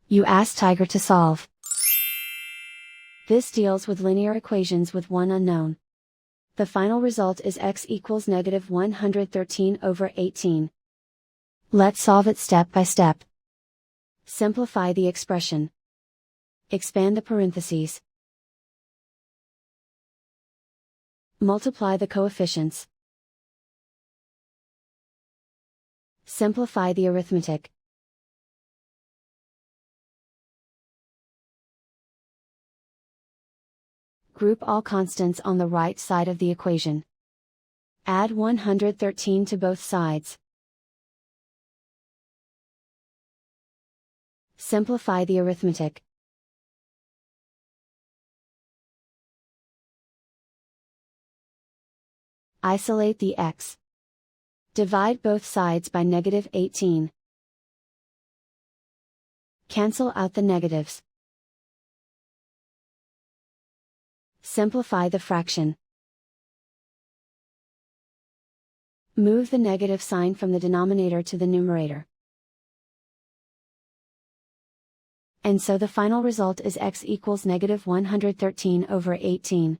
You ask Tiger to solve. This deals with linear equations with one unknown. The final result is x equals negative 113 over 18. Let's solve it step by step. Simplify the expression. Expand the parentheses. Multiply the coefficients. Simplify the arithmetic. Group all constants on the right side of the equation. Add 113 to both sides. Simplify the arithmetic. Isolate the x. Divide both sides by negative 18. Cancel out the negatives. Simplify the fraction. Move the negative sign from the denominator to the numerator. And so the final result is x equals negative 113 over 18.